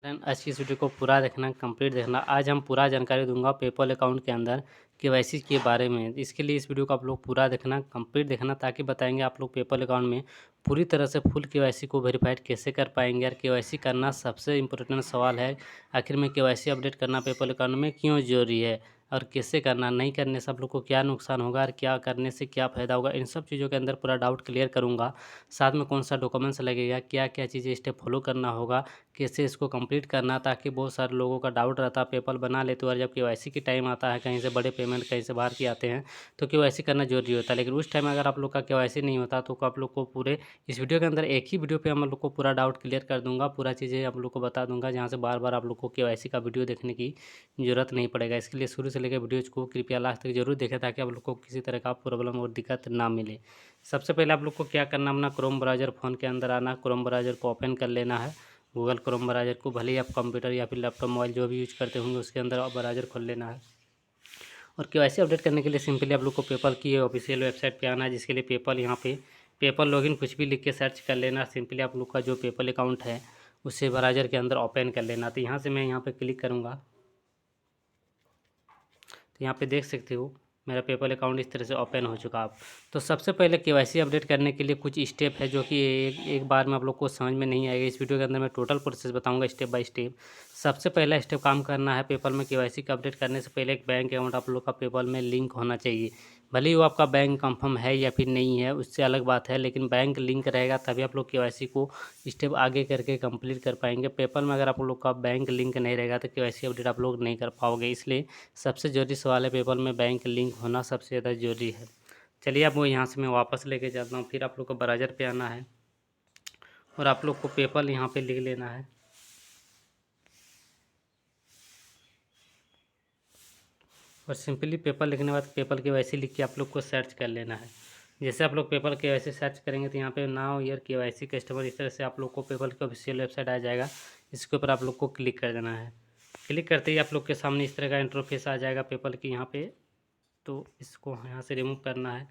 आज की इस वीडियो को पूरा देखना, कंप्लीट देखना। आज हम पूरा जानकारी दूंगा पेपल अकाउंट के अंदर केवाईसी के बारे में। इसके लिए इस वीडियो को आप लोग पूरा देखना, कंप्लीट देखना, ताकि बताएंगे आप लोग पेपल अकाउंट में पूरी तरह से फुल केवाईसी को वेरीफाइड कैसे कर पाएंगे। और केवाईसी करना सबसे इम्पोर्टेंट सवाल है, आखिर में केवाईसी अपडेट करना पेपल अकाउंट में क्यों जरूरी है और कैसे करना, नहीं करने से आप लोग को क्या नुकसान होगा और क्या करने से क्या फ़ायदा होगा, इन सब चीज़ों के अंदर पूरा डाउट क्लियर करूँगा। साथ में कौन सा डॉक्यूमेंट्स लगेगा, क्या क्या चीज़ें स्टेप फॉलो करना होगा, कैसे इसको कंप्लीट करना, ताकि बहुत सारे लोगों का डाउट रहता है पेपल बना लेते हो और जब केवाईसी की टाइम आता है, कहीं से बड़े पेमेंट कहीं से बाहर के आते हैं तो केवाईसी करना जरूरी होता है। लेकिन उस टाइम अगर आप लोग का केवाईसी नहीं होता तो आप लोग को पूरे इस वीडियो के अंदर एक ही वीडियो पे हम लोग को पूरा डाउट क्लियर कर दूंगा, पूरा चीज़ें आप लोग को बता दूंगा, जहाँ से बार बार आप लोग को केवाईसी का वीडियो देखने की ज़रूरत नहीं पड़ेगा। इसके लिए शुरू से लेकर वीडियोज़ को कृपया लास्ट तक जरूर देखें, ताकि आप लोग को किसी तरह का प्रॉब्लम और दिक्कत ना मिले। सबसे पहले आप लोग को क्या करना, अपना क्रोम ब्राउज़र फ़ोन के अंदर आना, क्रोम ब्राउज़र को ओपन कर लेना है। गूगल क्रोम ब्राउज़र को भले ही आप कंप्यूटर या फिर लैपटॉप मोबाइल जो भी यूज करते होंगे उसके अंदर ब्राउज़र खोल लेना है। और केवाईसी अपडेट करने के लिए सिंपली आप लोग को पेपल की ऑफिशियल वेबसाइट पे आना है, जिसके लिए पेपल यहाँ पे पेपल लॉगिन कुछ भी लिख के सर्च कर लेना। सिंपली आप लोग का जो पेपल अकाउंट है उसे ब्राउज़र के अंदर ओपन कर लेना। तो यहाँ से मैं यहाँ पे क्लिक करूँगा तो यहाँ पे देख सकते हो मेरा पेपल अकाउंट इस तरह से ओपन हो चुका है। तो सबसे पहले केवाईसी अपडेट करने के लिए कुछ स्टेप है, जो कि एक बार में आप लोग को समझ में नहीं आएगा। इस वीडियो के अंदर मैं टोटल प्रोसेस बताऊंगा स्टेप बाय स्टेप। सबसे पहला स्टेप काम करना है, पेपल में केवाईसी का अपडेट करने से पहले एक बैंक अकाउंट आप लोग का पेपल में लिंक होना चाहिए। भले ही वो आपका बैंक कंफर्म है या फिर नहीं है, उससे अलग बात है, लेकिन बैंक लिंक रहेगा तभी आप लोग केवाईसी को स्टेप आगे करके कंप्लीट कर पाएंगे। पेपल में अगर आप लोग का बैंक लिंक नहीं रहेगा तो केवाईसी अपडेट आप लोग नहीं कर पाओगे। इसलिए सबसे ज़रूरी सवाल है, पेपल में बैंक लिंक होना सबसे ज़्यादा ज़रूरी है। चलिए अब वो यहाँ से मैं वापस लेके जाता हूँ। फिर आप लोग को ब्राउज़र पे आना है और आप लोग को पेपल यहाँ पे लिख लेना है। और सिंपली पेपल लिखने के बाद पेपल केवाईसी लिख के आप लोग को सर्च कर लेना है। जैसे आप लोग पेपल केवाईसी सर्च करेंगे तो यहाँ पे नाउ ईयर केवाईसी कस्टमर, इस तरह से आप लोग को पेपल की ऑफिशियल वेबसाइट आ जाएगा। इसके ऊपर आप लोग को क्लिक कर देना है। क्लिक करते ही आप लोग के सामने इस तरह का इंटरफेस आ जाएगा पेपल की यहाँ पे। तो इसको यहाँ से रिमूव करना है।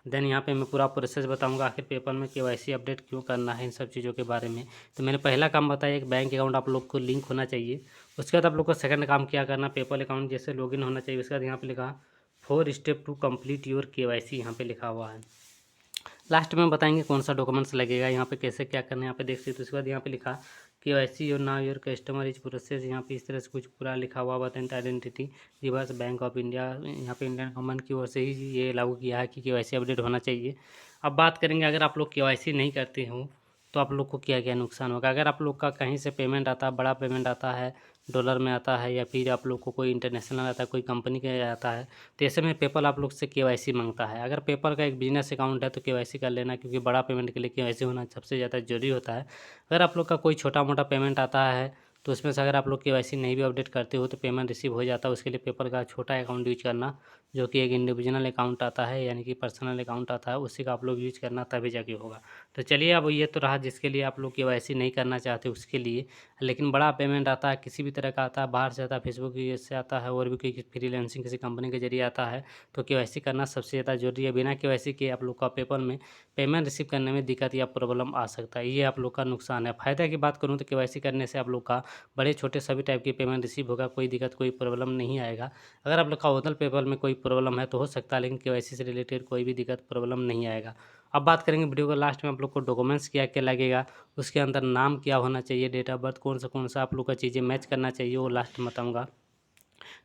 देन यहाँ पे मैं पूरा प्रोसेस बताऊंगा, आखिर पेपल में केवाईसी अपडेट क्यों करना है, इन सब चीज़ों के बारे में। तो मैंने पहला काम बताया, एक बैंक अकाउंट आप लोग को लिंक होना चाहिए। उसके बाद आप लोग को सेकंड काम क्या करना, पेपल अकाउंट जैसे लॉगिन होना चाहिए। उसके बाद यहाँ पे लिखा 4 step to complete your KYC, यहाँ पे लिखा हुआ है। लास्ट में बताएंगे कौन सा डॉक्यूमेंट्स लगेगा, यहाँ पे कैसे क्या करना है, यहाँ पे देख सकते हो। उसके बाद यहाँ पे लिखा KYC your now your customer is process, यहाँ पे इस तरह से कुछ पूरा लिखा हुआ authentic identity Reserve Bank of India. यहाँ पे इंडियन गवर्नमेंट की ओर से ही ये लागू किया है कि केवाईसी अपडेट होना चाहिए। अब बात करेंगे, अगर आप लोग केवाईसी नहीं करते हो तो आप लोग को क्या क्या नुकसान होगा। अगर आप लोग का कहीं से पेमेंट आता है, बड़ा पेमेंट आता है, डॉलर में आता है, या फिर आप लोग को कोई इंटरनेशनल आता है, कोई कंपनी का आता है, तो ऐसे में पेपल आप लोग से केवाईसी मांगता है। अगर पेपल का एक बिजनेस अकाउंट है तो केवाईसी कर लेना, क्योंकि बड़ा पेमेंट के लिए केवाईसी होना सबसे ज़्यादा जरूरी होता है। अगर आप लोग का कोई छोटा मोटा पेमेंट आता है तो उसमें से अगर आप लोग केवाईसी नहीं भी अपडेट करते हो तो पेमेंट रिसीव हो जाता है। उसके लिए पेपल का छोटा अकाउंट यूज करना, जो कि एक इंडिविजुअल अकाउंट आता है, यानी कि पर्सनल अकाउंट आता है, उसी का आप लोग यूज करना, तभी जाके होगा। तो चलिए, अब ये तो रहा जिसके लिए आप लोग केवाईसी नहीं करना चाहते उसके लिए। लेकिन बड़ा पेमेंट आता है, किसी भी तरह का आता है, बाहर से आता है, फेसबुक से आता है, और भी कोई फ्रीलांसिंग किसी कंपनी के जरिए आता है, तो केवाईसी करना सबसे ज़्यादा जरूरी है। बिना केवाईसी के आप लोग का पेपल में पेमेंट रिसीव करने में दिक्कत या प्रॉब्लम आ सकता है। ये आप लोग का नुकसान है। फ़ायदा की बात करूँ तो केवाईसी करने से आप लोग का बड़े छोटे सभी टाइप की पेमेंट रिसीव होगा, कोई दिक्कत कोई प्रॉब्लम नहीं आएगा। अगर आप लोग का ओरिजिनल पेपल में कोई प्रॉब्लम है तो हो सकता है, लेकिन केवाईसी से रिलेटेड कोई भी दिक्कत प्रॉब्लम नहीं आएगा। अब बात करेंगे वीडियो के लास्ट में आप लोग को डॉक्यूमेंट्स क्या क्या लगेगा, उसके अंदर नाम क्या होना चाहिए, डेट ऑफ बर्थ कौन सा आप लोग का चीज़ें मैच करना चाहिए, वो लास्ट में बताऊँगा।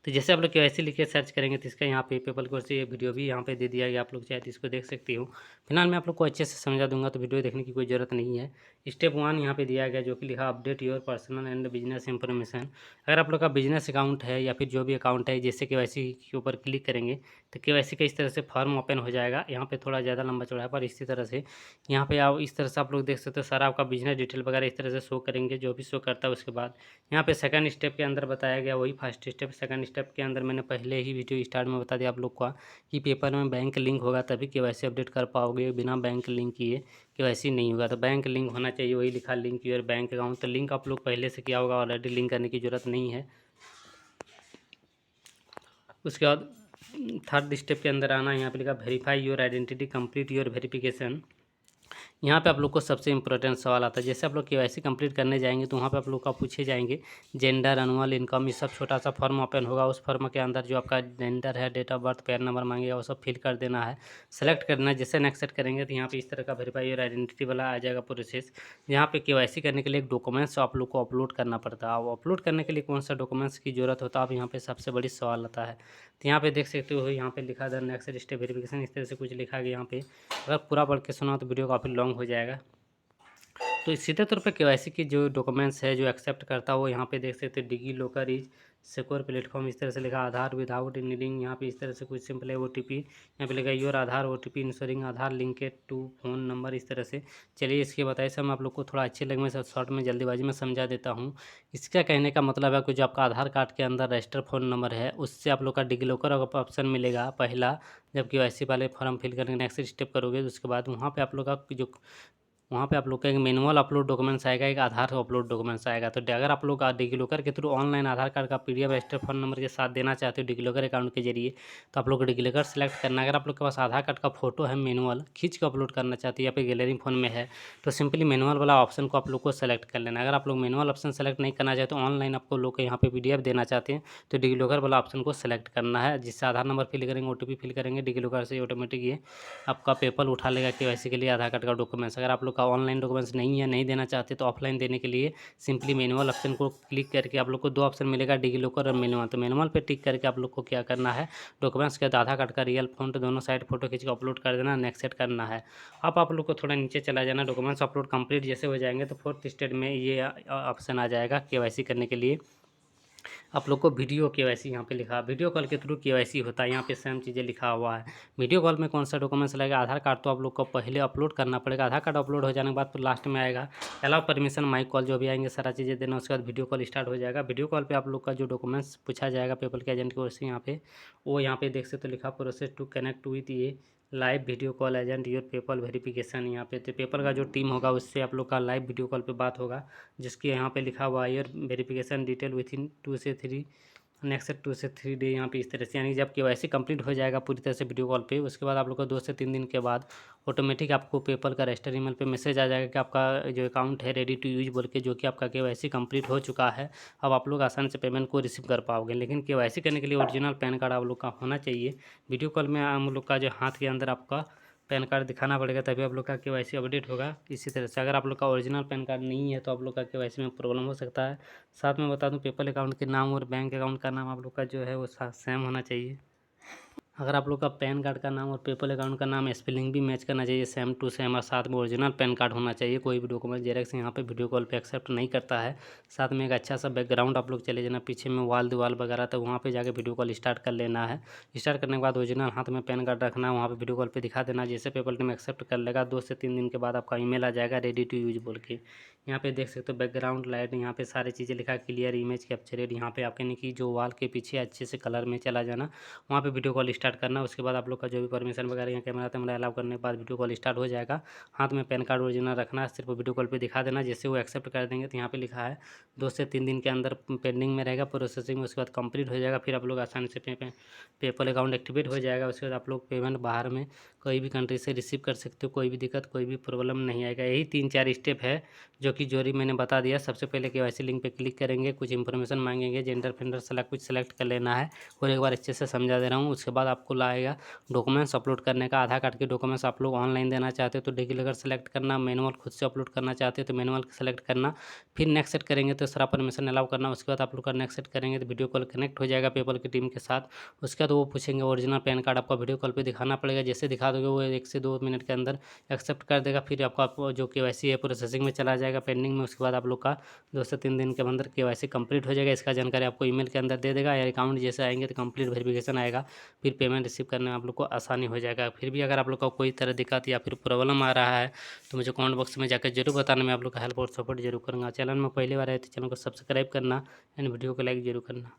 तो जैसे आप लोग केवाईसी लिख के सर्च करेंगे तो इसका यहाँ पे पेपल कोर्स से ये वीडियो भी यहाँ पे दे दिया गया, आप लोग चाहे तो इसको देख सकते हो। फिलहाल मैं आप लोग को अच्छे से समझा दूंगा, तो वीडियो देखने की कोई ज़रूरत नहीं है। स्टेप 1 यहाँ पे दिया गया, जो कि लिखा update your personal and business information. अगर आप लोग का बिजनेस अकाउंट है या फिर जो भी अकाउंट है, जैसे केवाईसी के ऊपर क्लिक करेंगे तो केवाईसी का इस तरह से फॉर्म ओपन हो जाएगा। यहाँ पे थोड़ा ज़्यादा लंबा चौड़ा है, पर इसी तरह से यहाँ पे आप इस तरह से आप लोग देख सकते हो, सारा आपका बिजनेस डिटेल वगैरह इस तरह से शो करेंगे, जो भी शो करता है। उसके बाद यहाँ पे सेकंड स्टेप के अंदर बताया गया, वही फर्स्ट स्टेप। सेकंड स्टेप के अंदर मैंने पहले ही वीडियो स्टार्ट में बता दिया आप लोग का कि पेपर में बैंक लिंक होगा तभी केवाईसी अपडेट कर पाओगे, बिना बैंक लिंक किए केवाईसी नहीं होगा। तो बैंक लिंक होना चाहिए, वही लिखा लिंक योर बैंक अकाउंट। तो लिंक आप लोग पहले से किया होगा ऑलरेडी, लिंक करने की ज़रूरत नहीं है। उसके बाद थर्ड स्टेप के अंदर आना, यहाँ पे लिखा verify your identity, complete your verification. यहाँ पे आप लोग को सबसे इम्पोर्टेंट सवाल आता है। जैसे आप लोग केवाईसी कंप्लीट करने जाएंगे तो वहाँ पे आप लोग का पूछे जाएंगे जेंडर, एनुअल इनकम, ये सब छोटा सा फॉर्म ओपन होगा। उस फॉर्म के अंदर जो आपका जेंडर है, date of birth, PAN number मांगेगा, वो सब फिल कर देना है, सेलेक्ट करना है। जैसे नेक्स्ट सेट करेंगे तो यहाँ पे इस तरह का वेरीफाई योर आइडेंटिटी वाला आ जाएगा प्रोसेस। यहाँ पे केवाईसी करने के लिए एक डॉक्यूमेंट्स आप लोग को अपलोड करना पड़ता है। अब अपलोड करने के लिए कौन सा डॉक्यूमेंट्स की जरूरत होता है, अब यहाँ पे सबसे बड़ी सवाल आता है। तो यहाँ पे देख सकते हो, यहाँ पे लिखा था नेक्स्ट स्टेप वेरिफिकेशन, इस तरह से कुछ लिखा गया यहाँ पे। अगर पूरा पढ़ के सुना तो वीडियो काफ़ी लॉन्ग हो जाएगा। तो सीधे तौर पे केवाईसी की जो डॉक्यूमेंट्स है जो एक्सेप्ट करता है वो यहाँ पे देख सकते हैं। डिगी लॉकर इज सिक्योर प्लेटफॉर्म, इस तरह से लिखा। आधार विदाउट नीडिंग, यहाँ पे इस तरह से कुछ सिंपल है। ओटीपी यहाँ पे लिखा your Aadhaar OTP insuring Aadhaar linked to phone number, इस तरह से। चलिए इसके बताइए सब मैं आप लोग को थोड़ा अच्छे लगे मैं शॉर्ट में जल्दीबाजी में समझा देता हूँ। इसका कहने का मतलब है कि जो आपका आधार कार्ड के अंदर रजिस्टर फ़ोन नंबर है उससे आप लोग का डिगी लॉकर ऑप्शन मिलेगा पहला। जब केवाईसी वाले फॉर्म फिल करेंगे, नेक्स्ट स्टेप करोगे तो उसके बाद वहाँ पे आप लोग का जो वहाँ पे आप लोग का एक मैनुअल अपलोड डॉक्यूमेंट्स आएगा, एक आधार अपलोड डॉक्यूमेंट्स आएगा। तो अगर आप लोग डिजिलॉकर के थ्रू ऑनलाइन आधार कार्ड का पीडीएफ रजिस्टर फ़ोन नंबर के साथ देना चाहते हो डिजिलॉकर अकाउंट के जरिए, तो आप लोग को डिजिलॉकर सेलेक्ट करना है। अगर आप लोग के पास आधार कार्ड का फोटो है मैनुअल खींच के अपलोड करना चाहते हैं या फिर गैलरी फ़ोन में है, तो सिंपली मैनुअल वाला ऑप्शन को आप लोग को सेलेक्ट कर लेना है। अगर आप लोग मैनुअल ऑप्शन सेलेक्ट नहीं करना चाहते, तो ऑनलाइन आपको लोग के यहाँ पे पीडीएफ देना चाहते हैं, तो डिजिलॉकर वाला ऑप्शन को सेलेक्ट करना है। जिससे आधार नंबर फिल करेंगे, ओटीपी फिल करेंगे, डिजिलॉकर से ऑटोमेटिक ये आपका पेपर उठा लेगा केवाईसी के लिए आधार कार्ड का डॉक्यूमेंट्स। अगर आप लोग का ऑनलाइन डॉक्यूमेंट्स नहीं है, नहीं देना चाहते, तो ऑफलाइन देने के लिए सिंपली मैनुअल ऑप्शन को क्लिक करके आप लोग को दो ऑप्शन मिलेगा, डिजिलॉकर और मैनुअल। तो मैनुअल पे टिक करके आप लोग को क्या करना है, डॉक्यूमेंट्स के आधार कार्ड का रियल फ़ोटो दोनों साइड फोटो खींच के अपलोड कर देना, नेक्स्ट सेट करना है। अब आप लोग को थोड़ा नीचे चला जाना, डॉक्यूमेंट्स अपलोड कंप्लीट जैसे हो जाएंगे तो फोर्थ स्टेप में ये ऑप्शन आ जाएगा केवाईसी करने के लिए। आप लोग को वीडियो केवाईसी यहाँ पे लिखा, वीडियो कॉल के थ्रू केवाईसी होता है। यहाँ पे सेम चीज़ें लिखा हुआ है। वीडियो कॉल में कौन सा डॉक्यूमेंट्स लगेगा, आधार कार्ड तो आप लोग को पहले अपलोड करना पड़ेगा। आधार कार्ड अपलोड हो जाने के बाद तो लास्ट में आएगा अलाउ परमिशन, माइक कॉल, जो भी आएंगे सारा चीज़ें देना। उसके बाद वीडियो कॉल स्टार्ट हो जाएगा। वीडियो कॉल पे आप लोग का जो डॉक्यूमेंट्स पूछा जाएगा पेपल के एजेंट की ओर से, यहाँ पे वो यहाँ पे देख सकते तो लिखा प्रोसेस टू कनेक्ट विथ ये live video call agent your PayPal verification. यहाँ पे तो पेपल का जो टीम होगा उससे आप लोग का लाइव वीडियो कॉल पे बात होगा, जिसकी यहाँ पे लिखा हुआ है योर वेरिफिकेशन डिटेल विथ इन 2 से 3 नेक्स्ट 2 से 3 डे। यहाँ पे इस तरह से, यानी जब केवाईसी कंप्लीट हो जाएगा पूरी तरह से वीडियो कॉल पे, उसके बाद आप लोग को 2 से 3 दिन के बाद ऑटोमेटिक आपको पेपल का रजिस्टर ईमेल पे मैसेज आ जाएगा कि आपका जो अकाउंट है रेडी टू यूज बोल के, जो कि आपका केवाईसी कंप्लीट हो चुका है। अब आप लोग आसानी से पेमेंट को रिसीव कर पाओगे। लेकिन केवाईसी करने के लिए ओरिजिनल पैन कार्ड आप लोग का होना चाहिए। वीडियो कॉल में हम लोग का जो हाथ के अंदर आपका पैन कार्ड दिखाना पड़ेगा, तभी आप लोग का केवाईसी अपडेट होगा। इसी तरह से अगर आप लोग का ओरिजिनल पैन कार्ड नहीं है तो आप लोग का केवाईसी में प्रॉब्लम हो सकता है। साथ में बता दूं, पेपल अकाउंट के नाम और बैंक अकाउंट का नाम आप लोग का जो है वो सेम होना चाहिए। अगर आप लोग का पैन कार्ड का नाम और पेपल अकाउंट का नाम स्पेलिंग भी मैच करना चाहिए, सेम टू सेम, और साथ में ओरिजिनल पैन कार्ड होना चाहिए। कोई भी डॉक्यूमेंट जेरॉक्स यहाँ पे वीडियो कॉल पे एक्सेप्ट नहीं करता है। साथ में एक अच्छा सा बैकग्राउंड आप लोग चले जाना, पीछे में वाल दीवाल वगैरह, तो वहाँ पे जाके वीडियो कॉल स्टार्ट कर लेना है। स्टार्ट करने के बाद ओरिजिनल हाथ में पैन कार्ड रखना है, वहाँ पे वीडियो कॉल पे दिखा देना। जैसे पेपल टीम एक्सेप्ट कर लेगा 2 से 3 दिन के बाद आपका ईमेल आ जाएगा रेडी टू यूज बोल के। यहाँ पे देख सकते हो बैकग्राउंड लाइट, यहाँ पे सारी चीज़ें लिखा है, क्लियर इमेज कैप्चरेड। यहाँ पे आपके कि जो वाल के पीछे अच्छे से कलर में चला जाना, वहाँ पे वीडियो कॉल स्टार्ट करना। उसके बाद आप लोग का जो भी परमिशन वगैरह यहाँ कैमरा तैमरा अलाउ करने के बाद वीडियो कॉल स्टार्ट हो जाएगा। हाथ में पैन कार्ड ओरिजिनल रखना है, सिर्फ वीडियो कॉल पे दिखा देना। जैसे वो एक्सेप्ट कर देंगे तो यहाँ पे लिखा है 2 से 3 दिन के अंदर पेंडिंग में रहेगा प्रोसेसिंग में, उसके बाद कंप्लीट हो जाएगा। फिर आप लोग आसानी से पेपल अकाउंट एक्टिवेट हो जाएगा। उसके बाद आप लोग पेमेंट बाहर में कोई भी कंट्री से रिसीव कर सकते हो, कोई भी दिक्कत कोई भी प्रॉब्लम नहीं आएगा। यही 3-4 स्टेप है जो मैंने बता दिया। सबसे पहले केवाईसी लिंक पे क्लिक करेंगे, कुछ इन्फॉर्मेशन मांगेंगे, जेंडर फेंडर सेलेक्ट कुछ सेलेक्ट कर लेना है, और एक बार अच्छे से समझा दे रहा हूँ। उसके बाद आपको लाएगा डॉक्यूमेंट्स अपलोड करने का। आधार कार्ड के डॉक्यूमेंट्स आप लोग ऑनलाइन देना चाहते हो तो डिजिलॉकर सेलेक्ट करना, मैनुअल खुद से अपलोड करना चाहते हो तो मैनुअल सेलेक्ट करना। फिर नेक्स्ट सेट करेंगे तो सारा परमिशन अलाउ करना। उसके बाद आप लोग का नेक्स्ट सेट करेंगे तो वीडियो कॉल कनेक्ट हो जाएगा पेपल की टीम के साथ। उसके बाद वो पूछेंगे ओरिजिनल पैन कार्ड आपका वीडियो कॉल पे दिखाना पड़ेगा। जैसे दिखा दोगे वो 1 से 2 मिनट के अंदर एक्सेप्ट कर देगा। फिर आपका जो केवाईसी है प्रोसेसिंग में चला जाएगा, पेंडिंग में। उसके बाद आप लोग का 2 से 3 दिन के अंदर केवाईसी कंप्लीट हो जाएगा। इसका जानकारी आपको ईमेल के अंदर दे देगा, या अकाउंट जैसे आएंगे तो कंप्लीट वेरिफिकेशन आएगा। फिर पेमेंट रिसीव करने में आप लोग को आसानी हो जाएगा। फिर भी अगर आप लोग का कोई तरह दिक्कत या फिर प्रॉब्लम आ रहा है तो मुझे कमेंट बॉक्स में जाकर जरूर बताना, मैं आप लोग का हेल्प और सपोर्ट जरूर करूँगा। चैनल में पहली बार आए तो चैनल को सब्सक्राइब करना एंड वीडियो को लाइक जरूर करना।